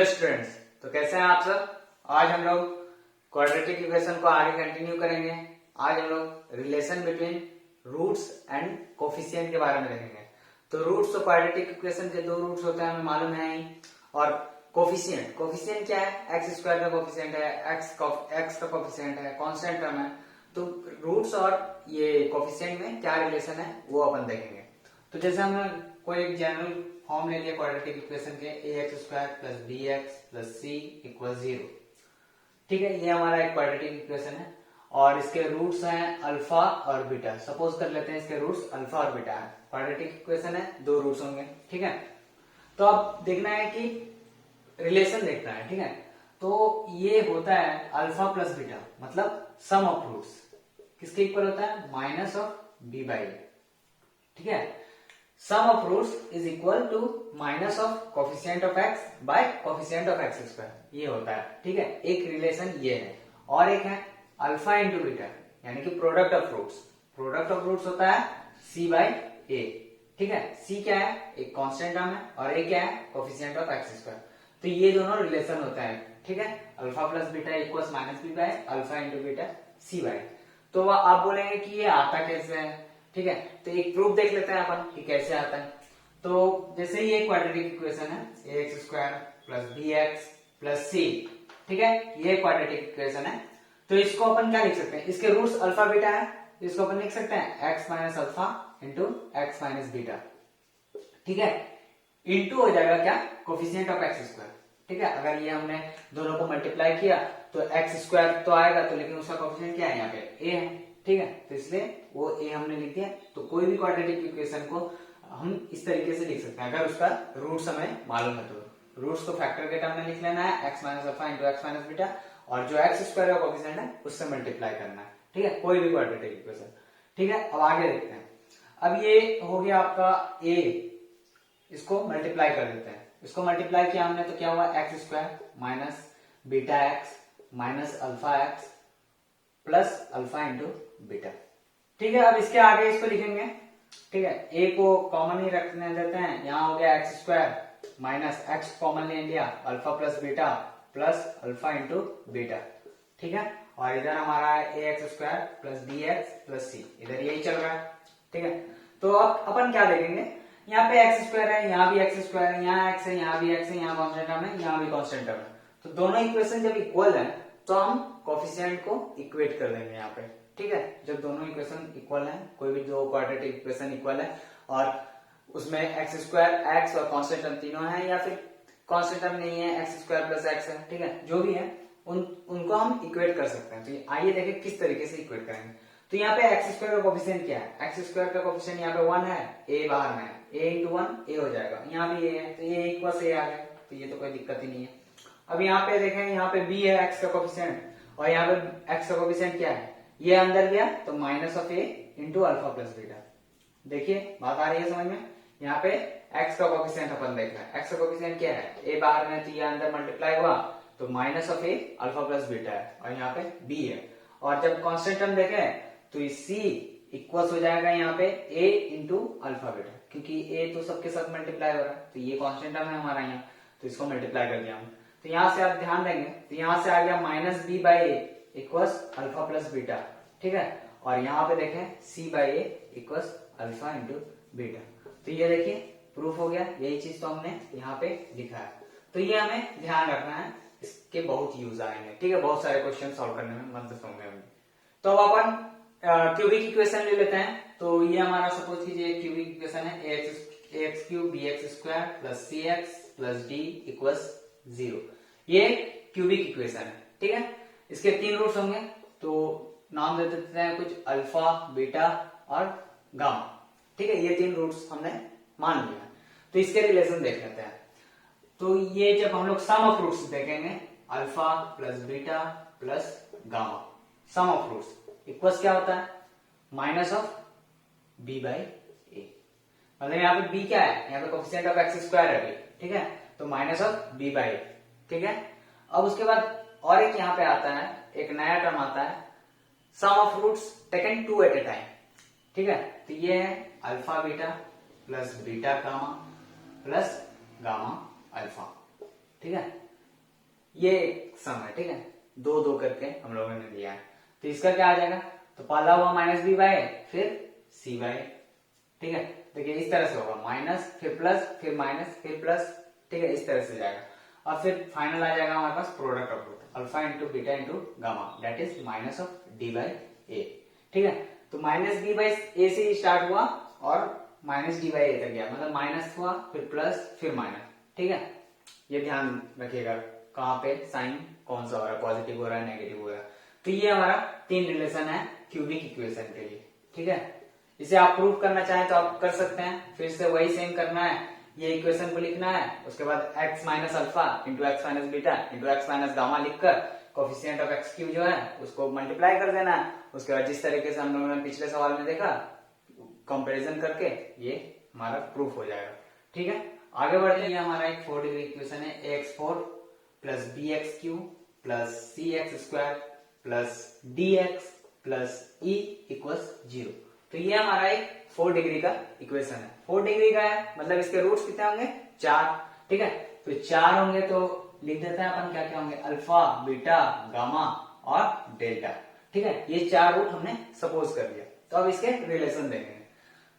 Hello students, तो कैसे हैं आप सब। आज हम लोग क्वाड्रेटिक इक्वेशन को आगे कंटिन्यू करेंगे। आज हम लोग relation between roots and coefficient के बारे में देखेंगे। तो रूट्स और क्वाड्रेटिक इक्वेशन के दो रूट्स होते हैं, हमें मालूम है ही। और कोफिशिएंट कोफिशिएंट क्या है? एक्स स्क्वायर का कोफिशिएंट है, एक्स का कोफिशिएंट है, कांस्टेंट टर्म है। तो रूट्स और ये कोफिशिएंट में क्या रिलेशन है वो अपन देखेंगे। तो जैसे हमने कोई एक जनरल फॉर्म ले लिया क्वाड्रेटिक इक्वेशन के, ax square plus B X plus C equal 0। ठीक है, ये हमारा एक क्वाड्रेटिक इक्वेशन है और इसके रूट्स हैं अल्फा और बीटा। सपोज कर लेते हैं इसके रूट्स अल्फा और बीटा है। क्वाड्रेटिक इक्वेशन है, दो रूट्स होंगे। ठीक है, तो अब देखना है कि रिलेशन देखना है। ठीक है, तो ये होता है अल्फा प्लस बीटा, मतलब सम ऑफ रूट्स किसके इक्वल होता है? Minus of b by. ठीक है, sum of roots is equal to minus of coefficient of x by coefficient of x square, ये होता है। ठीक है, एक रिलेशन ये है और एक है अल्फा इंटू बीटा, यानी कि product of roots. Product of roots होता है c बाई a। ठीक है, c क्या है? एक कांस्टेंट टर्म है और a क्या है? Coefficient of x square. तो ये दोनों रिलेशन होता है। ठीक है, alpha plus beta equals minus b by alpha into beta c by. तो आप बोलेंगे कि ये आता कैसे है? ठीक है, तो एक प्रूफ देख लेते हैं अपन कि कैसे आता है। तो जैसे ये क्वाड्रेटिक इक्वेशन है ax square plus B X plus C. ठीक है, ये क्वाड्रेटिक इक्वेशन है। तो इसको अपन क्या लिख सकते हैं? इसके रूट्स अल्फा बीटा है, इसको अपन लिख सकते हैं x minus alpha into x minus beta. ठीक है, इंटू हो जाएगा क्या? Coefficient of x square. ठीक है, अगर ये हमने दोनों को मल्टीप्लाई किया तो एक्स स्क्वायर तो आएगा, तो लेकिन उसका कोफिशिएंट क्या है? यहाँ पे a है। ठीक है, तो इसलिए वो a हमने लिख दिया। तो कोई भी क्वाड्रेटिक इक्वेशन को हम इस तरीके से लिख सकते हैं अगर उसका रूट्स हमें मालूम है। तो रूट्स को फैक्टर के टर्म में लिख लेना है, x minus alpha into x minus beta, और जो एक्स स्क्वायर का कोफिशिएंट है उससे मल्टीप्लाई करना है। ठीक है, कोई भी क्वाड्रेटिक इक्वेशन। ठीक है, अब आगे देखते हैं। अब ये हो गया आपका a, इसको मल्टीप्लाई कर देते हैं। इसको मल्टीप्लाई किया हमने तो क्या हुआ? X square minus beta x minus alpha x plus alpha into beta. ठीक है, अब इसके आगे इसको लिखेंगे। ठीक है, a को कॉमन ही रखने देते हैं। यहाँ हो गया X square minus X common ले लिया, alpha plus beta plus alpha into beta. ठीक है, और इधर हमारा है A X square plus B X plus C, इधर यही चल रहा है। ठीक है, तो अब अपन क्या देखेंगे? यहाँ पे एक्स स्क्वायर है, यहाँ भी एक्स स्क्वायर है, यहाँ एक्स है, यहाँ भी एक्स है, यहाँ कॉन्स्टेंट टर्म है, यहाँ भी कॉन्स्टेंट टर्म है। तो दोनों इक्वेशन जब इक्वल है तो हम कोफिशिएंट को इक्वेट कर देंगे यहाँ पे। ठीक है, जब दोनों इक्वेशन इक्वल है, कोई भी दो क्वाड्रेटिक इक्वेशन इक्वल है और उसमें एक्स स्क्वायर एक्स और कांस्टेंट टर्म तीनों है, या फिर कांस्टेंट टर्म नहीं है, एक्स स्क्वायर प्लस एक्स है। ठीक है, जो भी है उनको हम इक्वेट कर सकते हैं। तो आइए देखें किस तरीके से इक्वेट करेंगे। तो यहाँ पे एक्स स्क्वायर का कोफिशिएंट क्या है? एक्स स्क्वायर का कोफिशिएंट यहाँ पे 1 है, a बाहर में है, a इंटू 1 a हो जाएगा। यहाँ भी a है तो a इक्वल a आ गया, तो ये तो कोई दिक्कत ही नहीं है। अब यहाँ पे देखें, यहाँ पे b है x का कोफिशिएंट, और यहाँ पे x का कोफिशिएंट क्या है? ये अंदर गया तो minus of a into alpha plus beta. देखिए बात आ रही है समझ में? यहाँ पे x का कोफिशिएंट अपन देख रहे हैं। x का कोफिशिएंट क्या है? a बाहर में, तो ये अंदर मल्टीप्लाई हुआ तो minus of a alpha plus beta है, और यहाँ पे b है। और जब कांस्टेंट टर्म देखें तो c इक्वल्स हो जाएगा यहाँ पे a इंटू अल्फा बीटा, क्योंकि a तो सबके साथ मल्टीप्लाई हो रहा है, तो ये कांस्टेंट टर्म है हमारा यहाँ, तो इसको मल्टीप्लाई कर दिया हम। तो यहाँ से आप ध्यान देंगे तो यहाँ से आ गया minus b by a equals alpha plus beta. ठीक है, और यहाँ पे देखें c by a equals alpha into beta. तो ये देखिए प्रूफ हो गया, यही चीज तो हमने यहाँ पे लिखा है। तो ये हमें ध्यान रखना है, इसके बहुत यूज आएंगे। ठीक है, बहुत सारे क्वेश्चन सॉल्व करने में मदद होंगे हमें। तो अब अपन क्यूबिक इक्वेशन ले लेते हैं। तो ये हमारा सपोज कीजिए क्यूबिक इक्वेशन है ax cube bx square plus cx plus d equals 0। ये क्यूबिक इक्वेशन है। ठीक है, इसके 3 रूट्स होंगे, तो नाम दे देते हैं कुछ अल्फा बीटा और गामा। ठीक है, ये 3 रूट्स हमने मान लिया। तो इसके रिलेशन देख लेते हैं। तो ये जब हम लोग सम ऑफ रूट्स देखेंगे, alpha plus beta plus gamma, sum of roots equals क्या होता है? Minus of b by a. मतलब यहाँ पे b क्या है? यहाँ पे कोफिशिएंट ऑफ एक्स स्क्वायर है b। ठीक है, तो माइनस ऑफ बी बाई। ठीक है, अब उसके बाद और एक यहाँ पे आता है, एक नया टर्म आता है, sum of roots taken 2 at a time. ठीक है, तो ये है alpha beta plus beta gamma plus gamma alpha. ठीक है, ये एक सम है, ठीक है, दो दो करके हम लोगों ने दिया है। तो इसका क्या आ जाएगा, तो पहला हुआ माइनस बी बाय फिर सी बाय, ठीक है। देखिए इस तरह से होगा, माइनस फिर प्लस फिर माइनस फिर प्लस, ठीक है, इस तरह से जाएगा। और फिर फाइनल आ जाएगा हमारे पास product of root alpha into beta into gamma, that is minus of D by A, ठीक है। तो माइनस डी बाई ए से स्टार्ट हुआ और माइनस डी बाई ए तक गया, मतलब माइनस हुआ फिर प्लस फिर माइनस, ठीक है। ये ध्यान रखिएगा कहाँ पे साइन कौन सा हो रहा है, पॉजिटिव हो रहा है नेगेटिव हो रहा है। तो ये हमारा तीन रिलेशन है क्यूबिक इक्वेशन के लिए, ठीक है। इसे आप प्रूव करना चाहें तो आप कर सकते हैं, फिर से वही सेम करना है, ये इक्वेशन को लिखना है, उसके बाद x minus alpha into x minus beta into x minus gamma लिखकर कोफिशिएंट ऑफ एक्स क्यू जो है उसको मल्टीप्लाई कर देना है। उसके बाद जिस तरीके से हम लोगों ने पिछले सवाल में देखा कंपैरिजन करके ये हमारा प्रूफ हो जाएगा, ठीक है। आगे बढ़ते हैं, ये हमारा एक 4 डिग्री इक्वेशन है, ax4 plus B X cube plus C X square plus D X plus E equals 0। तो ये हमारा एक 4 डिग्री का इक्वेशन है। 4 डिग्री का है मतलब इसके रूट्स कितने होंगे, 4, ठीक है। तो 4 होंगे तो लिख देते हैं अपन क्या क्या होंगे, अल्फा बीटा गामा और डेल्टा, ठीक है। ये 4 रूट हमने सपोज कर लिया। तो अब इसके रिलेशन देखेंगे।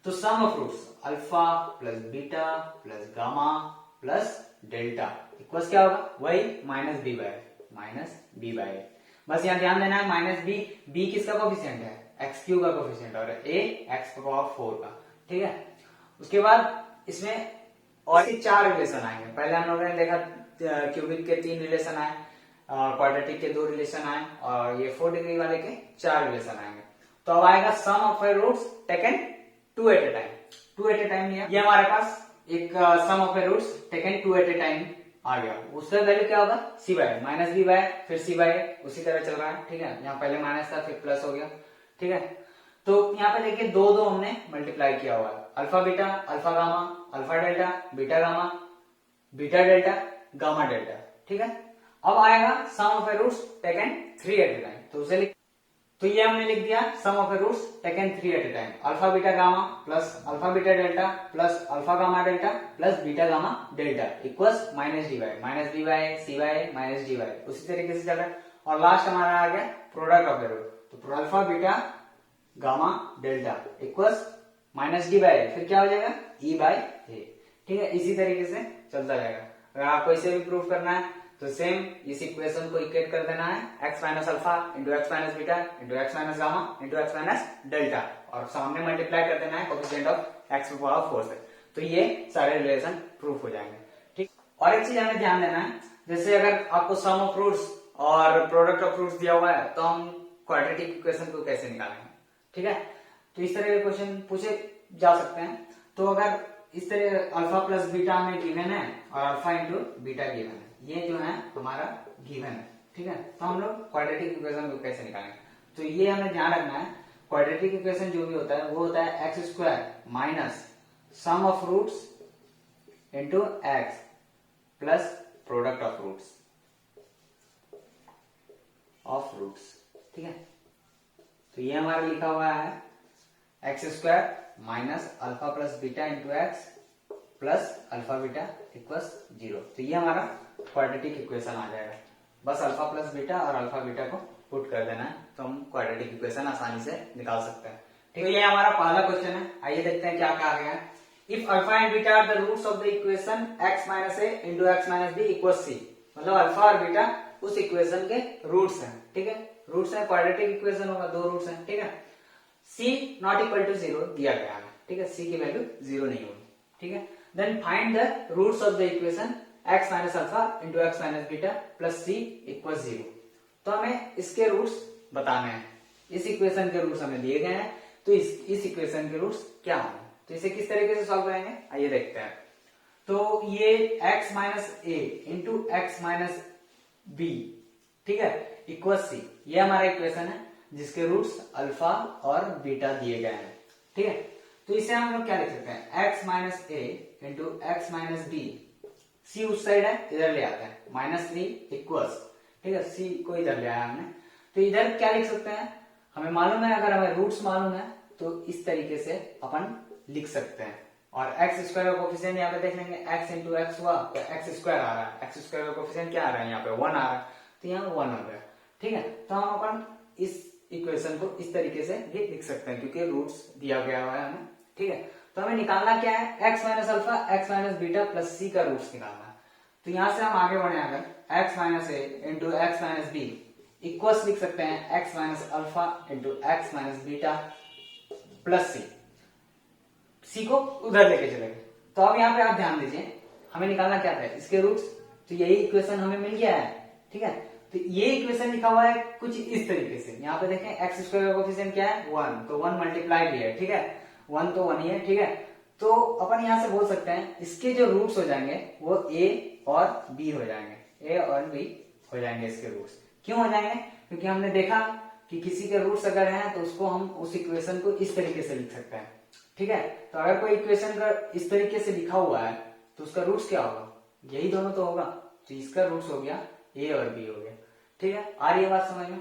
तो sum of roots alpha plus beta plus gamma plus delta equals क्या होगा, वही माइनस बी बाय बस यहाँ ध्यान देना है, माइनस बी किसका कोफिशिएंट है, एक्स क्यू का कोफिशिएंट और ए एक्स पावर 4 का, ठीक है। उसके बाद इसमें और ही 4 रिलेशन आएंगे। पहले हम लोगों ने देखा क्यूबिक के 3 रिलेशन आए, क्वाड्रेटिक के 2 रिलेशन आए और ये 4 डिग्री वाले के 4 रिलेशन आएंगे। तो अब आएगा sum of roots taken 2 at a time लिया। ये हमारे पास एक sum of roots taken 2 at a time आ गया। उसका वैल्यू क्या होगा, C by minus B by फिर सी बाय उसी तरह चल रहा है, ठीक है। यहाँ पहले माइनस था फिर प्लस हो गया, ठीक है। तो यहाँ पे देखिए दो दो हमने मल्टीप्लाई किया हुआ है, alpha beta alpha gamma alpha delta beta gamma beta delta gamma delta, ठीक है। अब आएगा sum of roots taken 3 at a time. तो उसे तो ये हमने लिख दिया sum of roots taken 3 at a time, alpha beta gamma plus alpha beta delta plus alpha gamma delta plus beta gamma delta equals minus D by C by minus D by, उसी तरीके से चल रहा है। और last हमारा आ गया प्रोडक्ट ऑफ रूट, तो alpha beta gamma delta equals minus D by फिर क्या हो जाएगा ई बाय ए, ठीक है। इसी तरीके से चलता जाएगा। अगर आपको इसे भी प्रूव करना है तो सेम इस इक्वेशन को इक्वेट कर देना है, x minus alpha into x minus beta into x minus gamma into x minus delta और सामने मल्टीप्लाई कर देना है कोफिशिएंट ऑफ एक्स पावर 4 से। तो ये सारे रिलेशन प्रूफ हो जाएंगे, ठीक। और एक चीज हमें ध्यान देना है, जैसे अगर आपको सम ऑफ रूट्स और प्रोडक्ट ऑफ रूट्स दिया हुआ है तो हम क्वाड्रेटिक इक्वेशन को कैसे निकालेंगे, ठीक है। तो इस तरह के क्वेश्चन पूछे जा सकते हैं। तो अगर इस तरह अल्फा प्लस बीटा में गिवन है और अल्फा इंटू बीटा गिवन है, ये जो है हमारा गिवन है, ठीक है। तो हम लोग क्वाड्रेटिक इक्वेशन को कैसे निकालेंगे, तो ये हमें ध्यान रखना है, क्वाड्रेटिक इक्वेशन जो भी होता है वो होता है x square minus sum of roots into x plus product of roots, ठीक है। तो ये हमारा लिखा हुआ है x square minus alpha plus beta into x plus alpha beta equals 0। तो ये हमारा क्वाड्रेटिक इक्वेशन आ जाएगा। बस अल्फा प्लस बीटा और अल्फा बीटा को पुट कर देना है तो हम क्वाड्रेटिक इक्वेशन आसानी से निकाल सकते हैं, ठीक है। ये हमारा पहला क्वेश्चन है। आइए देखते हैं क्या कहा गया है। If alpha and beta are the roots of the equation x minus A into x minus B equals C, मतलब अल्फा और बीटा उस इक्वेशन के रूट्स हैं, ठीक है। रूट्स है, क्वाड्रेटिक इक्वेशन होगा, 2 रूट्स हैं, ठीक है। c नॉट इक्वल टू 0 दिया गया है, ठीक है। c की वैल्यू 0 नहीं होगी, ठीक है। Then find the roots of the equation x minus alpha into x minus beta plus c equal 0। तो हमें इसके रूट्स बताने हैं। इस इक्वेशन के रूट्स हमें दिए गए हैं, तो इस इक्वेशन के रूट्स क्या होंगे, तो इसे किस तरीके से सॉल्व करेंगे आइए देखते हैं। तो ये x minus A into x minus B, ठीक है, इक्वल c, ये हमारा इक्वेशन है जिसके रूट्स अल्फा और बीटा दिए गए हैं, ठीक है। तो इसे हम लोग क्या लिख सकते हैं, x minus A into x minus B, c उस साइड है इधर ले आते हैं -3 इक्वल्स, ठीक है। c को इधर ले आया हमने, तो इधर क्या लिख सकते हैं, हमें मालूम है, अगर हमें रूट्स मालूम है तो इस तरीके से अपन लिख सकते हैं, और एक्स स्क्वायर का कोफिशिएंट यहाँ पे देख लेंगे, एक्स इंटू एक्स हुआ तो एक्स स्क्वायर आ रहा है, एक्स स्क्वायर का कोफिशिएंट क्या आ रहा है यहाँ पे 1 आ रहा है, तो यहाँ 1 हो गया। ठीक है, तो हम अपन इस इक्वेशन को इस तरीके से भी लिख सकते हैं क्योंकि रूट्स दिया गया हुआ है हमें। ठीक है, तो हमें निकालना क्या है, X minus alpha X minus beta plus C का रूट्स निकालना है। तो यहां से हम आगे बढ़े, अगर X minus A into x minus B equals लिख सकते हैं X minus alpha into x minus beta plus C को उधर लेके चलेंगे। तो अब यहाँ पे आप ध्यान दीजिए, हमें निकालना क्या था, इसके रूट्स, तो यही इक्वेशन हमें मिल गया है। ठीक है, तो ये इक्वेशन लिखा हुआ है कुछ इस तरीके से, यहाँ पे देखें एक्स स्क्वायर का कोफिशिएंट क्या है 1, तो 1 मल्टीप्लाई भी है। ठीक है, 1 तो 1 ही है। ठीक है, तो अपन यहाँ से बोल सकते हैं इसके जो रूट्स हो जाएंगे वो a और b हो जाएंगे, a और b हो जाएंगे इसके रूट्स। क्यों हो जाएंगे, क्योंकि हमने देखा कि किसी के रूट्स अगर हैं तो उसको हम उस इक्वेशन को इस तरीके से लिख सकते हैं। ठीक है, तो अगर कोई इक्वेशन का इस तरीके से लिखा हुआ है तो उसका रूट्स क्या होगा, यही दोनों तो होगा, तो इसका रूट्स हो गया a और b हो गया। ठीक है, आ रही है बात समझ में,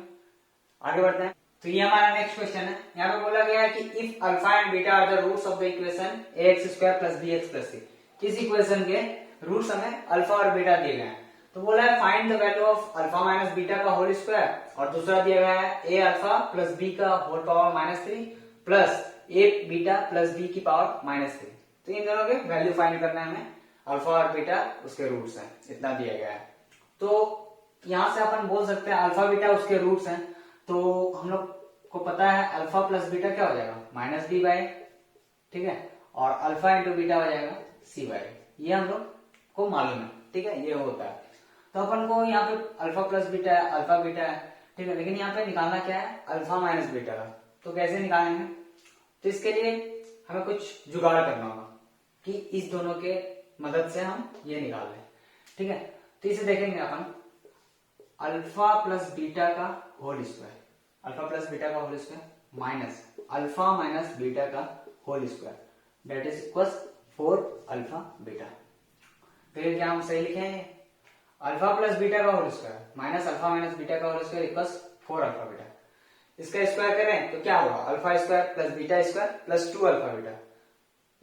आगे बढ़ते हैं। तो ये हमारा नेक्स्ट क्वेश्चन है, यहाँ पे बोला गया है कि if alpha and beta are the roots of the equation ax square plus bx plus c, इस इक्वेशन के रूट्स हमें अल्फा और बीटा दिए गए हैं। तो बोला है find the value of alpha minus beta का होल स्क्वायर, और दूसरा दिया गया है a अल्फा प्लस b का whole power -3 plus a beta plus b की पावर -3। तो इन दोनों के वैल्यू फाइंड करना है हमें, अल्फा और बीटा उसके रूट्स हैं, इतना दिया गया है। तो यहां से अपन बोल सकते हैं अल्फा बीटा उसके रूट्स हैं, तो हम लोग को पता है अल्फा प्लस बीटा क्या हो जाएगा -b/, ठीक है, और अल्फा इंटू बीटा हो जाएगा c/, ये हम लोग को मालूम है। ठीक है, ये होता है। तो अपन को यहाँ पे अल्फा प्लस बीटा है, अल्फा बीटा है, ठीक है, लेकिन यहाँ पे निकालना क्या है, अल्फा माइनस बीटा का। तो कैसे निकालेंगे, तो इसके लिए हमें कुछ जुगाड़ करना होगा कि इस दोनों के मदद से हम ये निकाल लें। ठीक है, तो इसे देखेंगे अपन, अल्फा प्लस बीटा का whole square, alpha plus beta का whole square minus alpha minus beta का whole square, that is equals 4 alpha beta. फिर क्या हम सही लिखेंगे, अल्फा प्लस बीटा का whole square minus alpha minus beta का whole square equals 4 alpha beta. इसका स्क्वायर करें तो क्या होगा, alpha square plus beta square plus 2 alpha beta.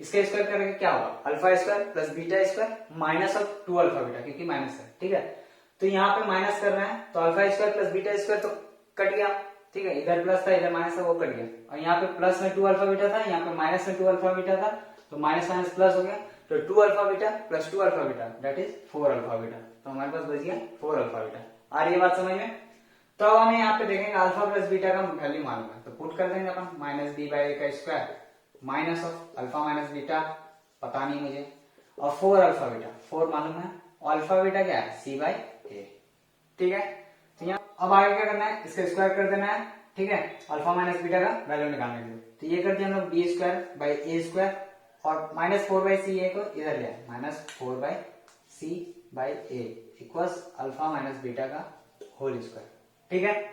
इसका स्क्वायर करेंगे क्या होगा, alpha square plus beta square minus of 2 alpha beta, क्योंकि माइनस है। ठीक है, तो यहाँ पे माइनस कर रहे हैं तो alpha square plus beta square तो कट गया। ठीक है, इधर प्लस था इधर माइनस था, वो कट गया, और यहाँ पे प्लस में 2 अल्फा बीटा था, यहाँ पे माइनस में 2 अल्फा बीटा था, तो माइनस माइनस प्लस हो गया, तो 2 alpha beta plus 2 alpha beta that is 4 alpha beta. तो हमारे पास बच गया 4 अल्फा बीटा। आ रही है बात समझ में। तो अब हमें यहाँ पे देखेंगे अल्फा प्लस बीटा का वैल्यू मालूम है, तो पुट कर देंगे अपन -b/a का square minus of alpha minus beta पता नहीं मुझे, और 4 अल्फा बीटा 4 मालूम है, और अल्फा बीटा क्या है c/a। ठीक है, तो यहाँ अब आगे क्या करना है, इसका स्क्वायर कर देना है। ठीक है, अल्फा माइनस बीटा का वैल्यू निकालने के लिए, तो ये कर दिया हम लोग b²/a² और -4/ca को इधर लिया, -4/c/a equals alpha minus beta का होल स्क्वायर। ठीक है,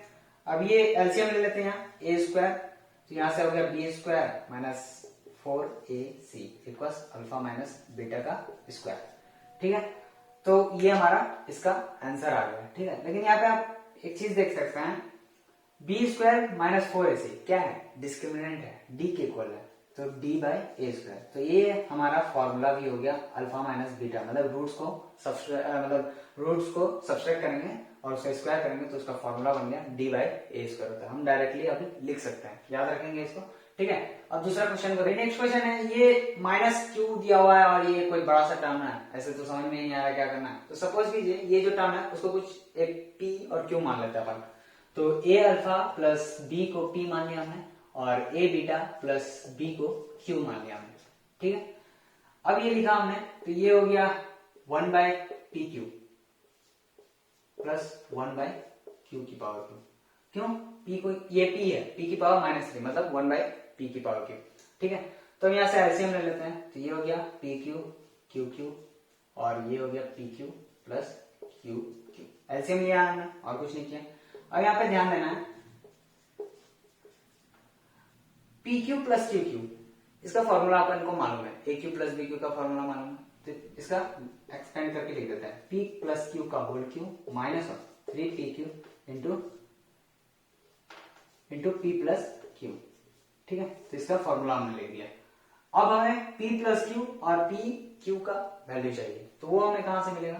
अब ये एलसीएम ले लेते हैं यहाँ a², तो यहाँ से हो गया b² minus 4ac equals alpha minus beta का स्क्वायर। ठीक है, तो ये हमारा इसका आंसर आ गया। ठीक है, लेकिन यहाँ पे आप एक चीज देख सकते हैं, b² माइनस 4ac क्या है, डिस्क्रिमिनेंट है, d के इक्वल है, तो d/a²। तो ये हमारा फॉर्मूला भी हो गया अल्फा माइनस बीटा, मतलब रूट्स को सब्सट्रैक्ट करेंगे और उसका स्क्वायर करेंगे तो उसका फॉर्मूला बन गया d/a² होता है। हम डायरेक्टली अभी लिख सकते हैं, याद रखेंगे इसको। ठीक है, अब दूसरा क्वेश्चन करें। नेक्स्ट क्वेश्चन है, ये माइनस क्यू दिया हुआ है और ये कोई बड़ा सा टर्म है, ऐसे तो समझ में नहीं आ रहा क्या करना है। तो सपोज कीजिए ये जो टर्म है उसको कुछ एक p और q मान लेते हैं अपन, तो a अल्फा प्लस b को p मान लिया हमने, और a बीटा प्लस b को q मान लिया हमने। ठीक है, अब ये लिखा हमने, तो ये हो गया 1/pq प्लस 1/q की पावर q। क्यों, p को ये p है, p की पावर -3 मतलब 1/p की पावर q। ठीक है, तो यहाँ से एलसीएम ले लेते हैं, तो ये हो गया pq qq और ये हो गया pq प्लस qq। एलसीएम लिया हमने और कुछ नहीं किया। अब यहाँ पे ध्यान देना है, pq प्लस qq इसका फॉर्मूला अपन को मालूम है, aq प्लस bq का फॉर्मूला मालूम है, तो इसका एक्सपेंड करके लिख देते हैं, p प्लस q का whole q minus 3pq into p plus q। ठीक है, तो इसका फॉर्मूला हमने ले दिया। अब हमें p प्लस क्यू और p क्यू का वैल्यू चाहिए, तो वो हमें कहां से मिलेगा,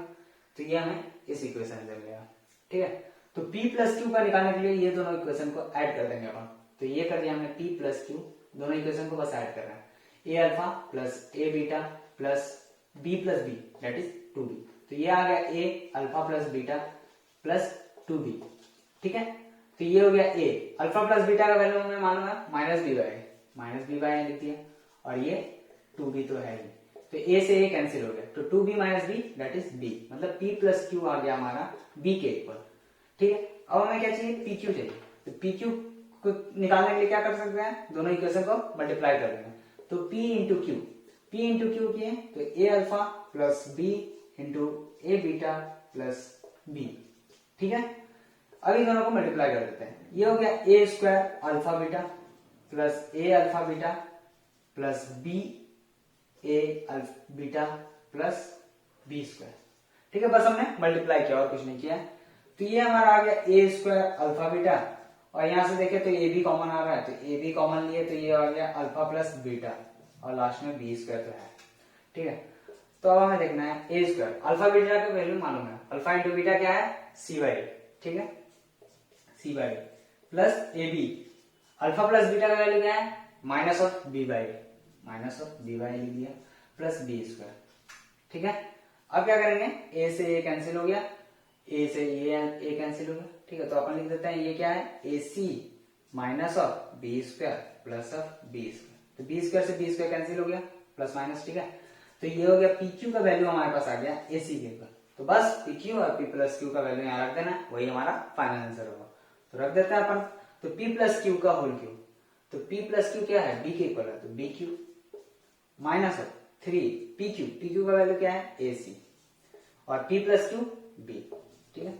तो ये हमें इस इक्वेशन से मिलेगा। ठीक है, तो p प्लस क्यू का निकालने के लिए ये दोनों इक्वेशन को ऐड कर देंगे अपन। तो ये कर दिया हमने p प्लस क्यू, दोनों इक्वेशन को बस ऐड करना है, A alpha plus A beta plus b plus B that is 2b। तो ये आ गया A alpha plus beta plus 2b। ठीक है, तो ये हो गया ए अल्फा प्लस बीटा का वैल्यू हमें मालूम है माइनस बी बाई लिख दिया, और ये 2b तो है ही, तो a से a कैंसिल हो गया, तो 2b minus b that is b, मतलब p प्लस क्यू आ गया हमारा b के इक्वल। ठीक है, अब हमें क्या चाहिए, pq चाहिए, तो pq को निकालने के लिए क्या कर सकते हैं, दोनों इक्वेशन को मल्टीप्लाई कर देंगे, तो p इंटू क्यू किए तो a alpha plus b into A beta plus b। ठीक है, अब इन दोनों को मल्टीप्लाई कर देते हैं, ये हो गया ए स्क्वायर अल्फा बीटा प्लस ए अल्फा बीटा प्लस बी ए बीटा प्लस बी स्क्वायर। ठीक है, बस हमने मल्टीप्लाई किया और कुछ नहीं किया। तो ये हमारा आ गया ए स्क्वायर अल्फा बीटा, और यहां से देखें तो ए बी कॉमन आ रहा है, तो ए बी कॉमन लिए तो ये आ गया अल्फा प्लस बीटा, और लास्ट में बी स्क्वायर तो है। ठीक है, तो अब हमें देखना है ए स्क्वायर अल्फा बीटा का वैल्यू मालूम है, अल्फा इंटू बीटा क्या है, सी बाई। ठीक है, C by plus A B, alpha plus beta का वैल्यू क्या है, माइनस ऑफ बी बाई लिख दिया प्लस बी स्क्वायर। ठीक है, अब क्या करेंगे, ए से ए कैंसिल हो गया, ए से ए कैंसिल हो गया। ठीक है, तो अपन लिख देते हैं ये क्या है, A C minus of B square plus of B square, तो बी स्क्वायर से बी स्क्वायर कैंसिल हो गया, प्लस माइनस। ठीक है, तो ये हो गया पी क्यू का वैल्यू हमारे पास आ गया ए सी के ऊपर, तो बस पी क्यू और पी प्लस क्यू का वैल्यू यहाँ रख देना, वही हमारा फाइनल आंसर होगा। तो रख देते हैं अपन, तो p प्लस क्यू का होल क्यू, तो p प्लस क्यू क्या है, b के इक्वल है, तो b cube minus of 3 p q का वैल्यू क्या है, ए सी, और p प्लस क्यू b। ठीक है,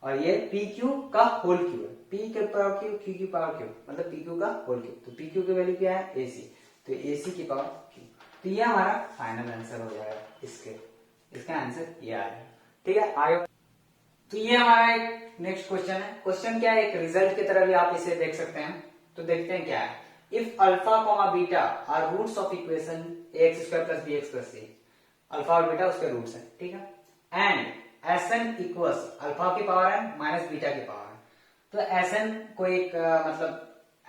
और ये पी क्यू का होल क्यू है, p के पावर क्यू की पावर क्यू, मतलब पी क्यू का होल क्यू, तो पी क्यू की वैल्यू क्या है, ए सी, तो ए सी की पावर क्यू। तो ये हमारा फाइनल आंसर हो जाएगा, इसका आंसर ये आ जाएगा। ठीक है, आगे तो ये हमारा एक नेक्स्ट क्वेश्चन है। क्वेश्चन क्या है, एक रिजल्ट की तरह भी आप इसे देख सकते हैं। तो देखते हैं क्या है, if alpha comma beta are roots of equation ax square plus bx plus c, alpha और बीटा उसके रूट्स हैं। ठीक है, एंड Sn इक्वल्स अल्फा की पावर n माइनस बीटा की पावर n, तो Sn कोई एक मतलब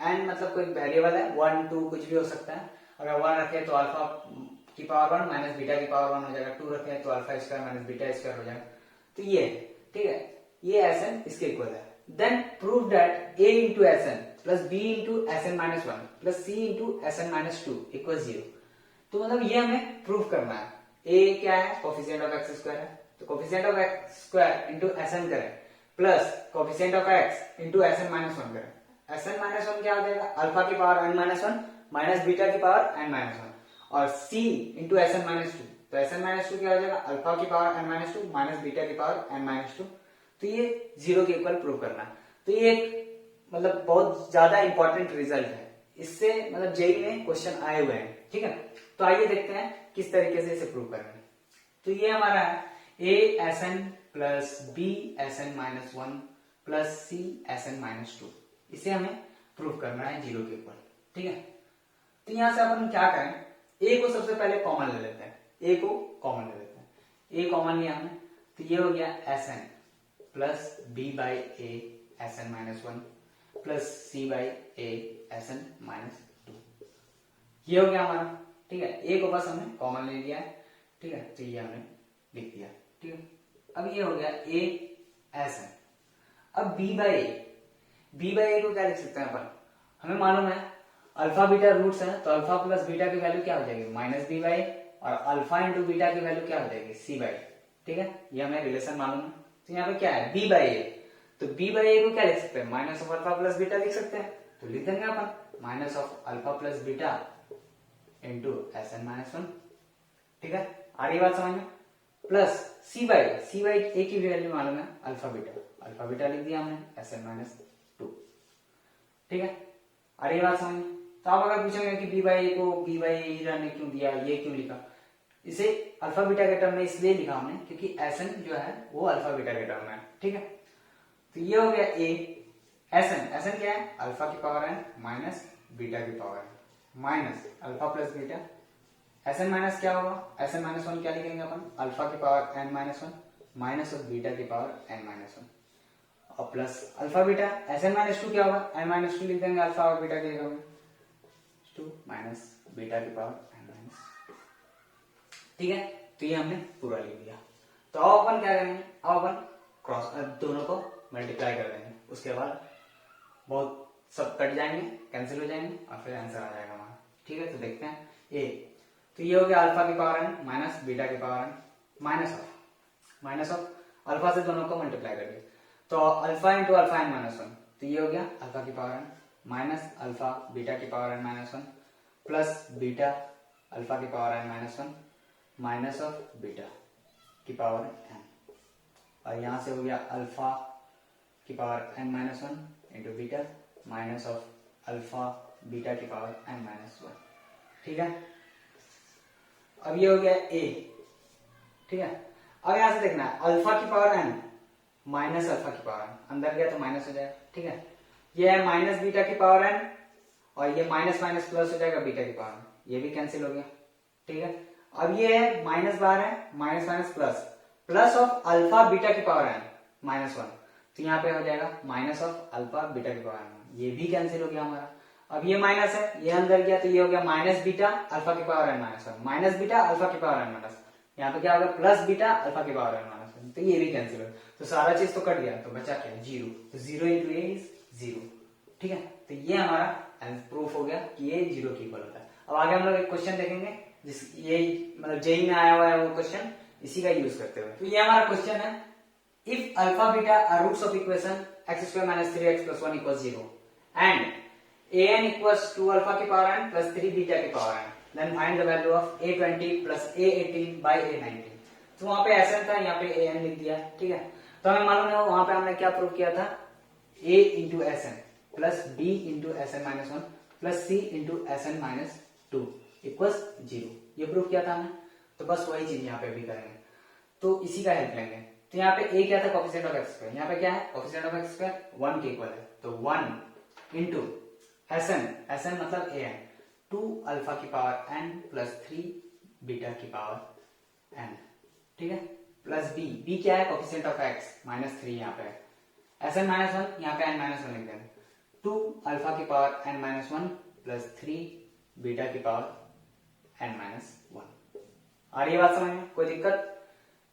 n मतलब कोई वेरिएबल है, 1 2 कुछ भी हो सकता है। अगर 1 रखे तो अल्फा की पावर 1 माइनस बीटा की पावर 1 हो जाएगा, 2 रखे तो alpha square minus beta square हो जाएगा। तो ये ठीक है, ये Sn इसके इक्वल है। Then prove that a into Sn plus b into Sn minus 1 plus c into Sn minus 2 equal 0। तो मतलब ये हमें प्रूव करना है। a क्या है, कोफिशिएंट ऑफ x स्क्वायर है, तो coefficient of x square into Sn करें plus coefficient of x into Sn minus 1 करें। Sn माइनस 1 क्या हो जाएगा, अल्फा की power n minus 1 minus beta की पावर n माइनस 1, और c इंटू Sn माइनस 2, तो Sn माइनस 2 क्या हो जाएगा, अल्फा की power n minus 2 minus beta की पावर n माइनस 2। तो ये 0 के इक्वल प्रूव करना है। तो ये एक मतलब बहुत ज्यादा इंपॉर्टेंट रिजल्ट है, इससे मतलब जेई में क्वेश्चन आए हुए हैं। ठीक है, तो आइए देखते हैं किस तरीके से इसे प्रूव करेंगे। तो ये हमारा है a Sn plus b Sn minus 1 plus c Sn minus 2, इसे हमें प्रूव करना है 0 के इक्वल। ठीक है, तो यहां से अपन क्या करें, a को सबसे पहले कॉमन ले लेते हैं, a को कॉमन ले लेते हैं, a कॉमन लिया हमने, तो ये हो गया Sn plus b by a Sn minus 1 plus c by a Sn minus 2, ये हो गया हमारा। ठीक है, a को बस हमने कॉमन ले लिया है। ठीक है, तो ये हमने लिख दिया। ठीक है, अब ये हो गया a Sn, अब b बाई a को क्या लिख सकते हैं अपन, हमें मालूम है अल्फा बीटा रूट्स है, तो अल्फा प्लस बीटा की वैल्यू क्या हो जाएगी, माइनस बी बाई, और अल्फा इंटू बीटा की वैल्यू क्या हो जाएगी, सी बाई। ठीक है, ये हमें रिलेशन मालूम है। तो यहाँ पे क्या है, बी बाई ए, तो बी बाई ए को क्या लिख सकते हैं, minus of alpha plus beta लिख सकते हैं, तो लिख देंगे अपन minus of alpha plus beta into Sn minus 1। ठीक है, आ रही बात समझ में, प्लस सी बाई ए की वैल्यू मालूम है अल्फा बीटा लिख दिया हमने Sn माइनस 2। ठीक है, आ रही बात समझ में। तो आप अगर पूछेंगे कि बी बाई ए को बी बाई ए ने क्यों दिया, ये क्यों लिखा, इसे अल्फा बीटा के टर्म में इसलिए लिखा हमने क्योंकि Sn जो है वो अल्फा बीटा के टर्म में है। ठीक है, तो ये हो गया a Sn क्या है, अल्फा की पावर n माइनस बीटा की power n minus alpha plus beta Sn minus क्या होगा, Sn माइनस वन क्या लिखेंगे अपन, अल्फा की power n minus one minus of beta की पावर n माइनस वन और plus alpha beta. Sn minus two क्या होगा, n माइनस टू लिख देंगे अल्फा और बीटा की जगह में, टू माइनस बीटा की पावर n माइनस। ठीक है, तो ये हमने पूरा लिख दिया। तो अब अपन क्या करेंगे, अब अपन क्रॉस दोनों को मल्टीप्लाई कर देंगे, उसके बाद बहुत सब कट जाएंगे, कैंसिल हो जाएंगे और फिर आंसर आ जाएगा हमारा। ठीक है, तो देखते हैं ए, तो ये हो गया अल्फा की पावर n माइनस बीटा की power n minus of alpha से दोनों को मल्टीप्लाई कर दिया, तो alpha into alpha n minus one, तो ये हो गया अल्फा की power n minus alpha beta की power n minus one plus beta alpha की power n minus one minus of beta की पावर n, और यहां से हो गया अल्फा की power n minus one into beta minus of alpha beta की पावर n माइनस वन। ठीक है, अब ये हो गया a। ठीक है, अब यहां से देखना है अल्फा की पावर n माइनस अल्फा की पावर n, अंदर गया तो माइनस हो जाएगा। ठीक है, ये है माइनस बीटा की पावर n और ये माइनस माइनस प्लस हो जाएगा बीटा की पावर n, ये भी कैंसिल हो गया। ठीक है, अब ये है माइनस बाहर है, minus minus plus, plus of alpha beta की पावर n माइनस वन, तो यहाँ पे हो जाएगा माइनस ऑफ अल्फा बीटा की पावर n, ये भी कैंसिल हो गया हमारा। अब ये माइनस है, ये अंदर गया तो ये हो गया माइनस बीटा अल्फा की power n minus one, minus beta alpha की पावर n माइनस, यहाँ पे क्या होगा प्लस बीटा अल्फा की पावर n माइनस वन, तो ये भी कैंसिल हो गया। तो सारा चीज तो कट गया, तो बचा क्या, जीरो, तो zero into A is zero. ठीक है, तो ये हमारा प्रूफ हो गया कि ये जीरो की इक्वल होता है। अब आगे हम लोग एक क्वेश्चन देखेंगे जिस ये मतलब जेई में आया हुआ है वो क्वेश्चन, इसी का यूज करते हुए। तो ये हमारा क्वेश्चन है, if alpha beta are roots of equation X square minus three X plus one equal zero and A N equals two alpha की power N plus three beta की power N, then find the value of A twenty plus A eighteen by A nineteen. तो वहां पे S था, यहाँ पे A N लिख दिया। ठीक है, तो हमें मालूम है वहां पे हमने क्या प्रूव किया था, a into S n plus b into S N minus one plus c into S N minus two equals zero, ये प्रूव किया था हमने। तो बस वही चीज यहाँ पे भी करेंगे, तो इसी का हेल्प लेंगे। तो यहाँ पे a क्या था, कोफिशिएंट ऑफ एक्स स्क्वायर, यहाँ पे क्या है coefficient of x square one के इक्वल है, तो वन इंटू एस एन मतलब a n टू अल्फा की power n plus three beta की पावर n। ठीक है, प्लस b क्या है coefficient of x minus three, यहाँ पे एस एन माइनस वन, यहाँ पे n माइनस वन लिख देंगे, टू अल्फा की power n minus one plus three beta की पावर n माइनस वन। आ रही है बात समझ में, कोई दिक्कत।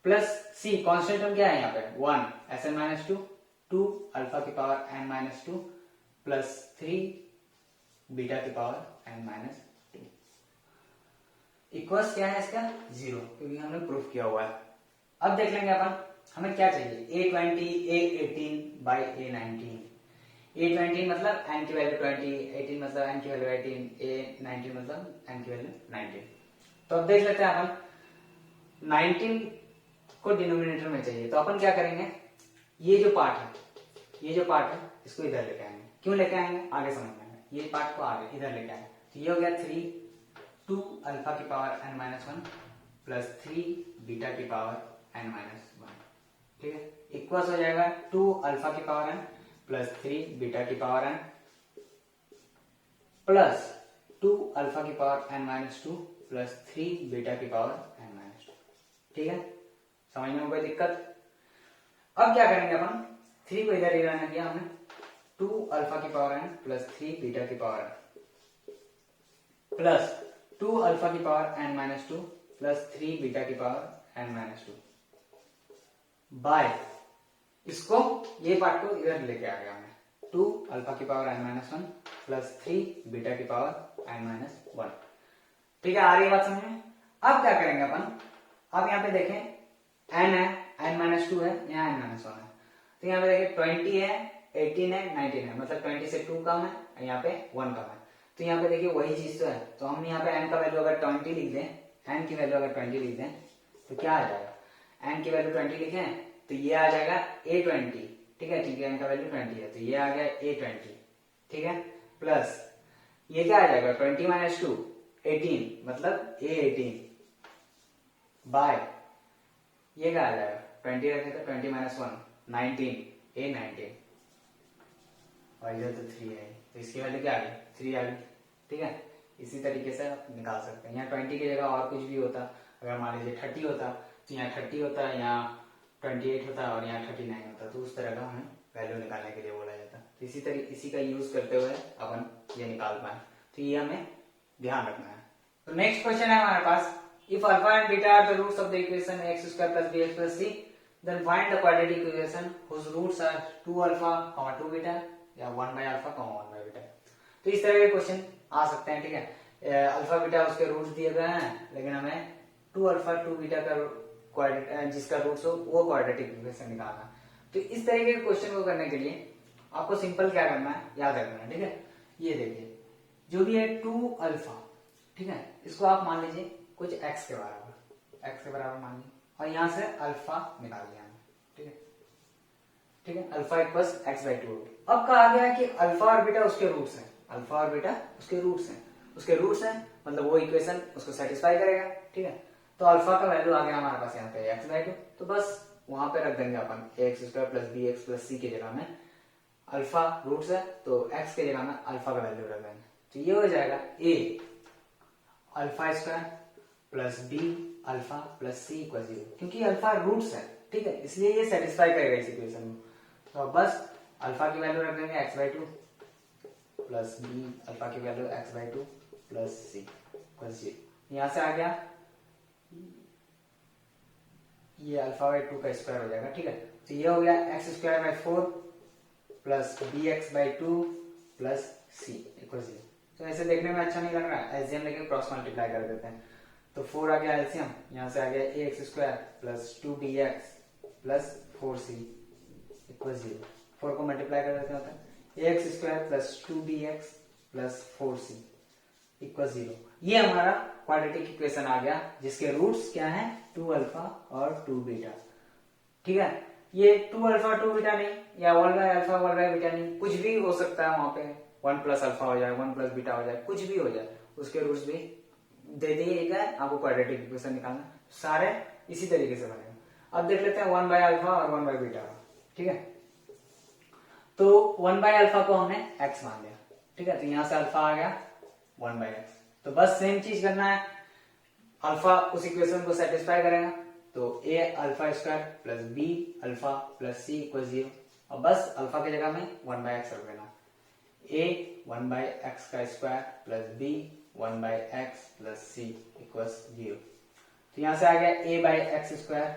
प्लस c कांस्टेंट टर्म क्या है यहाँ पे one, S N minus two, two alpha की power n minus two plus three beta की power n minus two equals क्या है इसका जीरो, क्योंकि हमने प्रूफ किया हुआ है। अब देख लेंगे अपन हमें क्या चाहिए, A twenty A eighteen by A nineteen. A twenty मतलब n की वैल्यू 20, 18 मतलब n की वैल्यू 18, ए 19 मतलब n की वैल्यू 19। तो अब देख लेते हैं अपन 19 को डिनोमिनेटर में चाहिए, तो अपन क्या करेंगे, ये जो पार्ट है इसको इधर लेके आएंगे। क्यों लेके आएंगे आगे समझ में, ये पार्ट को आगे इधर लेके आएंगे, तो ये हो गया थ्री टू अल्फा की power n minus one plus three beta की पावर n माइनस वन। ठीक है, इक्वल्स हो जाएगा टू अल्फा की power n plus three beta की power n plus two alpha की power n minus two plus three beta की power n minus two. ठीक है, समझने में कोई दिक्कत। अब क्या करेंगे अपन, थ्री को इधर ही रहने दिया हमने, टू अल्फा की power n plus three beta की power n plus two alpha की power n minus two plus three beta की power n minus two by इसको ये पार्ट को इधर लेके आ गया हमने, टू अल्फा की power n minus one plus three beta की पावर n माइनस वन। ठीक है, आ रही है बात समझ में। अब क्या करेंगे अपन, अब यहाँ पे देखें n है, n माइनस टू है, यहाँ n माइनस वन है, तो यहाँ पे देखें 20 है, 18 है, 19 है, मतलब 20 से 2 कम है, यहाँ पे 1 कम है। तो यहाँ पे देखिए वही चीज तो है, तो हम यहाँ पे n का वैल्यू अगर 20 लिख दें, n की वैल्यू अगर 20 लिख दें तो क्या आ जाएगा, n की वैल्यू 20 लिखें तो ये आ जाएगा a20। ठीक है, ठीक है, n का वैल्यू 20 है तो ये आ गया a20। ठीक है, प्लस ये क्या आ जाएगा 20 माइनस टू 18 मतलब a18 बाय ये क्या आ जाएगा 20 रखे तो 20 माइनस वन 19 a19 और इधर तो 3 है, तो इसकी वैल्यू क्या आ गई 3 आ गई। ठीक है, इसी तरीके से आप निकाल सकते हैं। यहाँ 20 की जगह और कुछ भी होता, अगर मान लीजिए 30 होता तो यहाँ 30 होता, यहाँ 28 होता और यहाँ 39 होता, तो उस तरह का हमें वैल्यू निकालने के लिए बोला जाता। तो इसी का यूज करते हुए अपन ये निकाल पाए, तो ये हमें ध्यान रखना है। तो नेक्स्ट क्वेश्चन है हमारे पास, if alpha and beta are the roots of the equation x square plus bx plus c, then find the quadratic equation whose roots are 2 alpha, 2 beta या 1 बाय अल्फा, 1 बाय बीटा। तो इस तरह के question आ सकते हैं, ठीक है। Alpha beta उसके रूट्स दिए गए हैं, लेकिन हमें 2 अल्फा 2 बीटा का जिसका रूट्स हो वो क्वाड्रेटिक इक्वेशन निकालना। तो इस तरीके के क्वेश्चन को करने के लिए आपको सिंपल क्या करना है, याद रखना है, ठीक है। ये देखिए, जो भी है 2 अल्फा, ठीक है, इसको आप मान लीजिए कुछ x के बराबर मान लीजिए, और यहां से अल्फा निकाल लिया, ठीक है, ठीक है। Alpha equals x by 2। अब कहा गया है कि अल्फा और बीटा उसके रूट्स हैं, अल्फा और बीटा उसके रूट्स हैं, मतलब वो इक्वेशन उसको सेटिस्फाई करेगा, ठीक है। तो अल्फा का वैल्यू आ गया हमारे पास यहाँ पे x बाई 2, तो बस वहां पे रख देंगे अपन ax square plus bx plus c की जगह में अल्फा रूट्स है, तो x की जगह में अल्फा का वैल्यू रख देंगे, तो ये हो जाएगा a alpha square plus b alpha plus c equal 0, क्योंकि अल्फा रूट्स है, ठीक है, इसलिए ये सेटिस्फाई करेगा इस इक्वेशन को। तो बस अल्फा की वैल्यू रख देंगे x by 2 plus b alpha की value x by 2 plus c equal 0। यहां से आ गया ये अल्फा बाई 2 का स्क्वायर हो जाएगा, ठीक है। तो ये हो गया x square by 4 plus bx by 2 plus c equal 0। तो ऐसे देखने में अच्छा नहीं लग रहा है, एलसीएम लेके क्रॉस मल्टीप्लाई कर देते हैं। तो 4 आ गया एलसीएम, यहाँ से आ गया ax square plus 2bx plus 4c equal 0। 4 को मल्टीप्लाई कर देते हैं, ax square plus 2bx plus 4c equal 0। ये हमारा क्वाड्रेटिक इक्वेशन आ गया, जिसके रूट्स क्या हैं, 2 अल्फा और 2 बीटा, ठीक है। ये 2 अल्फा 2 बीटा नहीं, या 1 बाय अल्फा 1 बाय बीटा नहीं, कुछ भी हो सकता है, वहां पे 1 प्लस अल्फा हो जाए, 1 प्लस बीटा हो जाए, कुछ भी हो जाए, उसके रूट्स भी दे दिए गए, आपको क्वाड्रेटिक इक्वेशन निकालना, सारे इसी तरीके से बनेगा। अब देख लेते हैं 1 बाय अल्फा और 1 बाय बीटा का, ठीक है। तो 1 बाय अल्फा को हमने x मान लिया, ठीक है, तो यहां से अल्फा आ गया 1 बाय x। तो बस सेम चीज करना है, अल्फा उस इक्वेशन को सेटिस्फाई करेगा, तो a alpha square plus b alpha plus c equal 0। और बस अल्फा की जगह में 1 बाय x रख देना, a 1 बाय x का square plus b 1 by x plus c equal 0। तो यहां से आ गया a by x square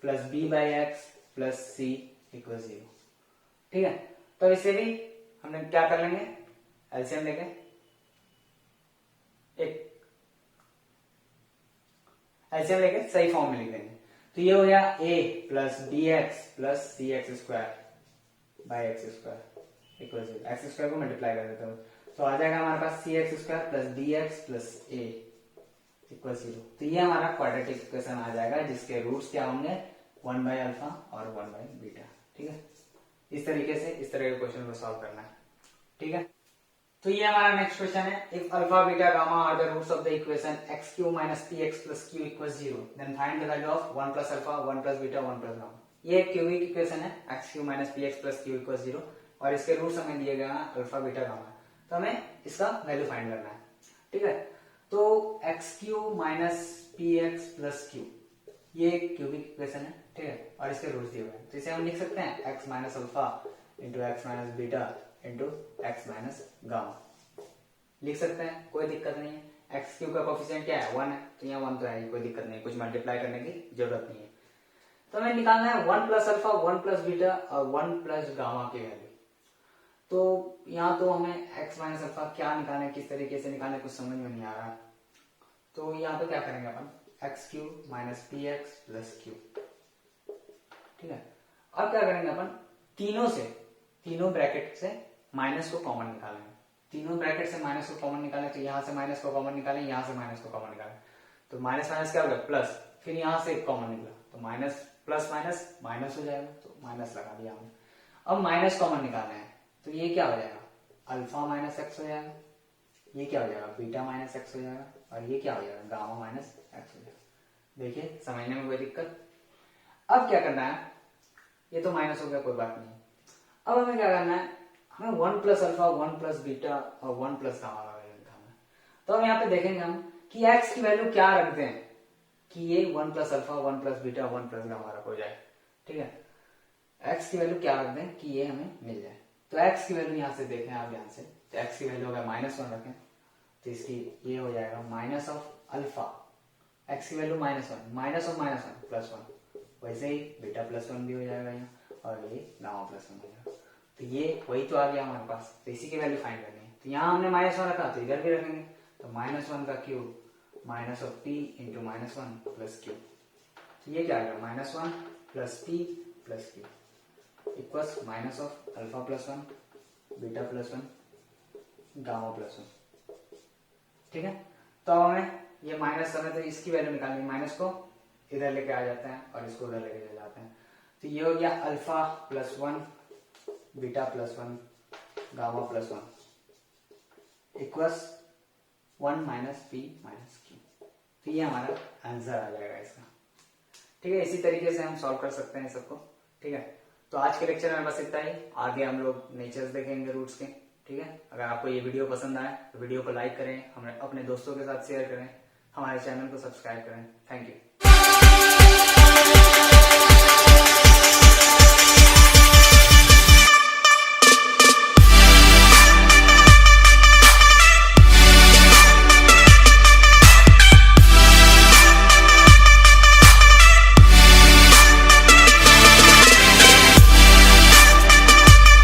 plus b by x plus c equal 0, ठीक है। तो इसे भी हमने क्या कर लेंगे, एलसीएम लेके सही फॉर्म में लिख देंगे। तो ये हो गया a plus B X plus C X square by X square equal 0। X square को मल्टीप्लाई कर देता हूँ, तो आ जाएगा हमारे पास C X square plus D X plus A equal 0। तो ये हमारा क्वाड्रेटिक इक्वेशन आ जाएगा, जिसके रूट्स क्या होंगे, 1 बाय अल्फा और 1 बाय बीटा, ठीक है। इस तरीके से इस तरह के क्वेश्चन को सॉल्व करना है, ठीक है। तो ये हमारा नेक्स्ट क्वेश्चन है, if alpha beta gamma are the roots of the equation x cube minus P x plus q equal 0, then find the value of 1 plus alpha 1 plus beta 1 plus gamma. ये cubic equation है, x cube minus P x plus q equal 0, और इसके roots हमें दिए गए हैं alpha beta gamma, तो हमें इसका वैल्यू फाइंड करना है, ठीक है। तो x cube minus P x plus Q, ये क्यूबिक इक्वेशन है, ठीक है, और इसके रूट्स दिए हुए हैं, तो इसे हम लिख सकते हैं X minus alpha into x minus beta into x minus gamma, लिख सकते हैं, कोई दिक्कत नहीं है। एक्स क्यू का कोफिशिएंट क्या है, 1 है, तो यहाँ 1 तो है, कोई दिक्कत नहीं, कुछ मल्टीप्लाई करने की जरूरत नहीं है। तो हमें निकालना है 1 प्लस अल्फा 1 प्लस बीटा और 1 प्लस गामा की वैल्यू। तो यहाँ तो हमें एक्स माइनस अल्फा क्या निकालना है, किस तरीके से निकालना है, कुछ समझ में नहीं आ रहा है। तो यहाँ पे क्या करेंगे अपन, X cube minus P x plus Q, ठीक है। अब क्या करेंगे अपन, तीनों ब्रैकेट से माइनस को कॉमन निकालेंगे, तीनों ब्रैकेट से माइनस को कॉमन निकालें, तो यहाँ से माइनस को कॉमन निकालें, यहाँ से माइनस को कॉमन निकालें, तो माइनस माइनस क्या होगा प्लस, फिर यहाँ से कॉमन निकला तो माइनस प्लस माइनस माइनस हो जाएगा, तो माइनस लगा दिया हमने। अब माइनस कॉमन निकालना है, तो ये क्या हो जाएगा, अल्फा माइनस एक्स हो जाएगा, ये क्या हो जाएगा, बीटा माइनस एक्स हो जाएगा, और ये क्या हो जाएगा, गामा माइनस एक्स हो जाएगा। देखिए समझने में कोई दिक्कत। अब क्या करना है, ये तो माइनस हो गया, कोई बात नहीं। अब हमें क्या करना है, हमें 1 प्लस अल्फा 1 प्लस बीटा और 1 प्लस गामा का वैल्यू निकालना है। तो हम यहाँ पे देखेंगे हम कि x की वैल्यू क्या रखते हैं कि ये 1 plus alpha 1 plus beta 1 plus gamma रख हो जाए। ठीक है, x की वैल्यू क्या रख दें कि ये हमें मिल जाए। तो x की वैल्यू यहाँ से देखें आप ध्यान से, तो x की वैल्यू अगर -1 रखें तो इसकी ये हो जाएगा माइनस ऑफ अल्फा, x की वैल्यू -1 माइनस ऑफ -1 +1, वैसे ही बीटा +1 भी हो जाएगा यहाँ और ये गामा +1 हो जाएगा। तो ये वही तो आ गया हमारे पास, तो इसी की वैल्यू फाइंड करनी है। तो यहाँ हमने -1 रखा तो इधर भी रखेंगे, तो -1 का cube minus of p into -1 plus Q. तो ये क्या आएगा -1 plus p plus Q equals minus of alpha +1 beta +1 gamma +1। ठीक है, तो हमें ये माइनस करना तो इसकी वैल्यू निकालनी, माइनस को इधर लेके आ जाते हैं और इसको उधर लेके चले जाते हैं। तो ये हो गया alpha +1 beta +1 gamma +1 equals 1 minus p minus Q. तो ये हमारा आंसर आ जाएगा इसका। ठीक है, इसी तरीके से हम सॉल्व कर सकते हैं सबको। ठीक है, तो आज के लेक्चर में बस इतना ही, आगे हम लोग नेचर्स देखेंगे रूट्स के। ठीक है, अगर आपको ये वीडियो पसंद आए तो वीडियो को लाइक करें, हमें अपने दोस्तों के साथ शेयर करें, हमारे चैनल को सब्सक्राइब करें। Thank you.